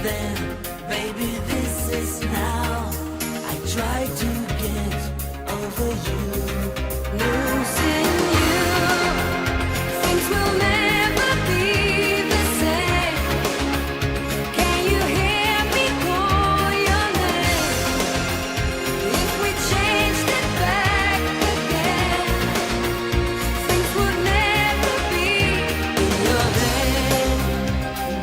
then, baby, this is now. I try to get over you, losing you. Things will never be the same. Can you hear me call your name? If we changed it back again, things would never be in your head.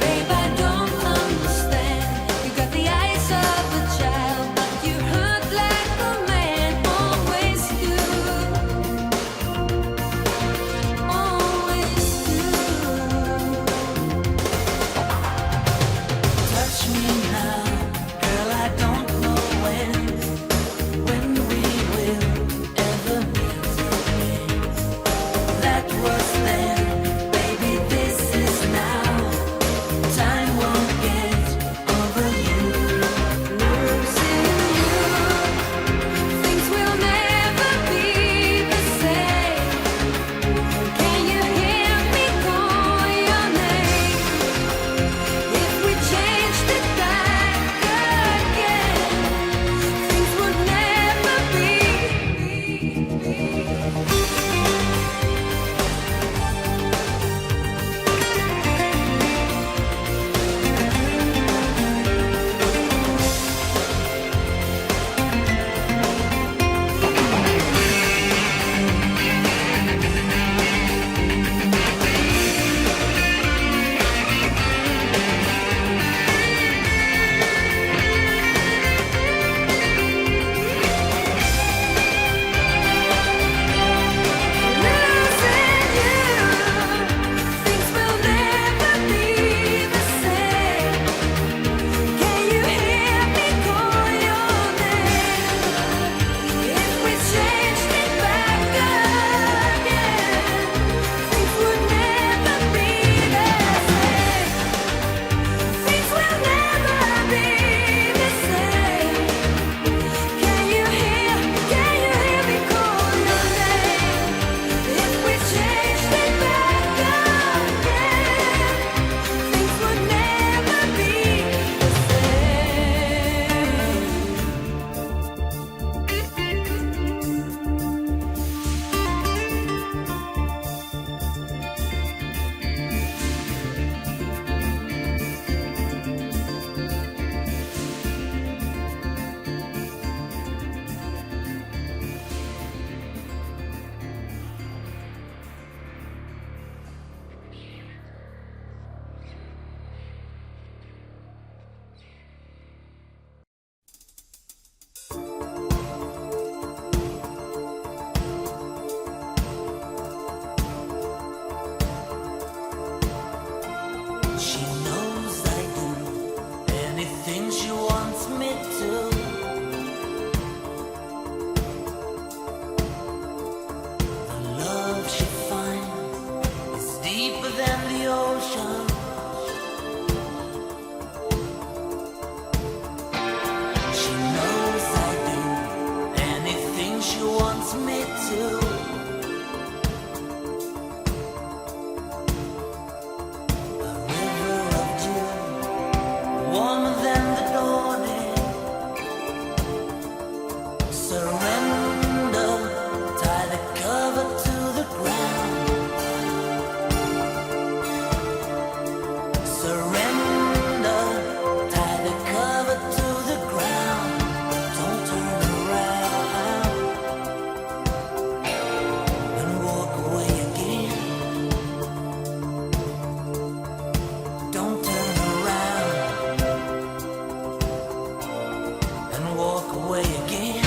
Babe, I don't understand. You got the eyes of a child, but you hurt like a man always do. Always do. Touch me now, girl, I don't know when we will ever meet again. That was then, baby, this is now. Time won't get over you, losing you. Things will never be the same. Can you hear me call your name? If we changed it back again, things would never be. She knows I do anything she wants me to. The love she finds is deeper than the ocean. She knows I do anything she wants me to. A river of dew, warmer than the dawning. Surrender, tie the cover to the ground. Surrender, tie the cover to the ground. Don't turn around and walk away again. Don't turn around and walk away again.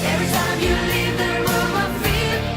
Every time you leave the room, I feel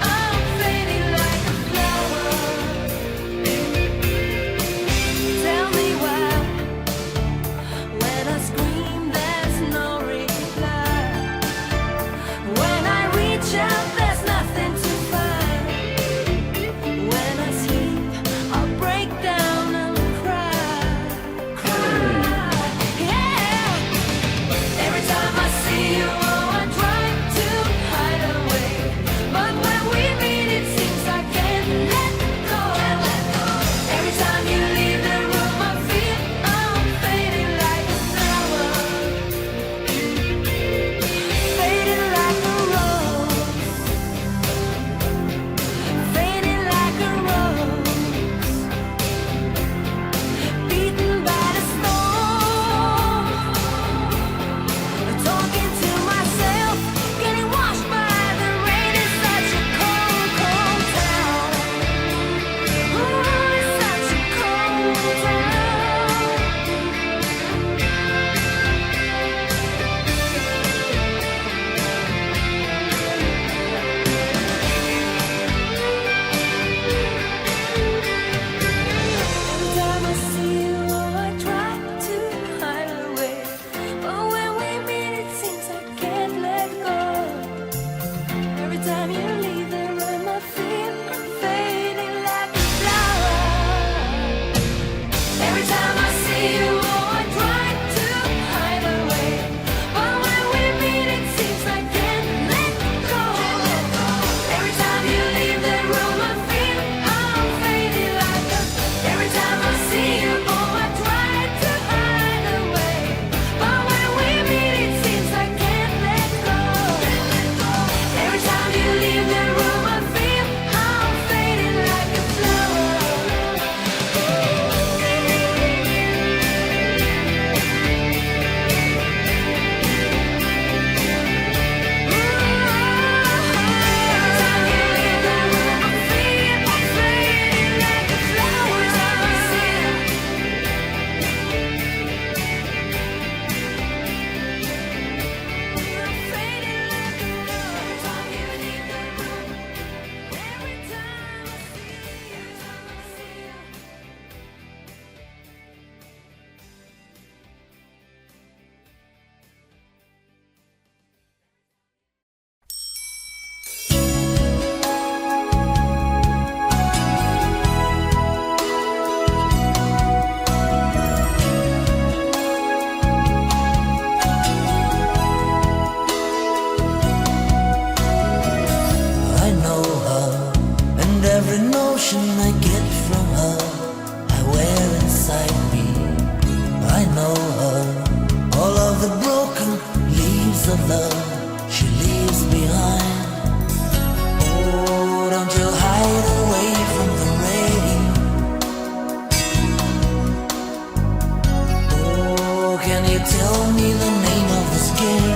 you tell me the name of this game?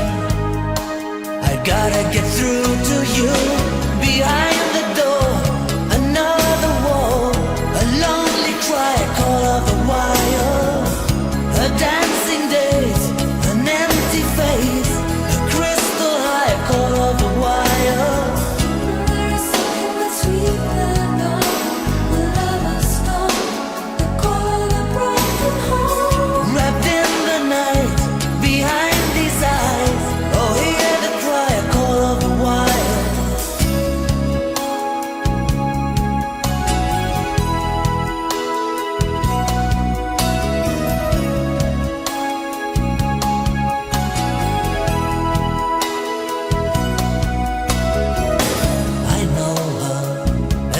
I gotta get through to you. Behind the door, another wall, a lonely cry, call of the wire. A dancing days, an empty face, a crystal high, call of the wire. There is something that's sweeter than the lover's stone, the call of a broken heart. Wrapped in the night, behind these eyes, oh hear the cry, call of the wire. I know her,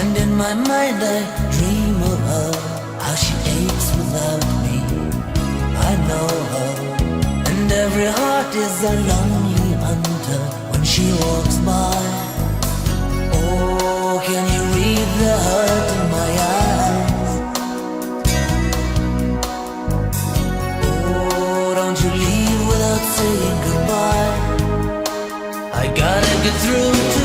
and in my mind I dream of her, how she aches without me. I know her, and every heart is a lonely hunter when she walks by. Oh, can you read the hurt in my eyes? Oh, don't you leave without saying goodbye. I gotta get through to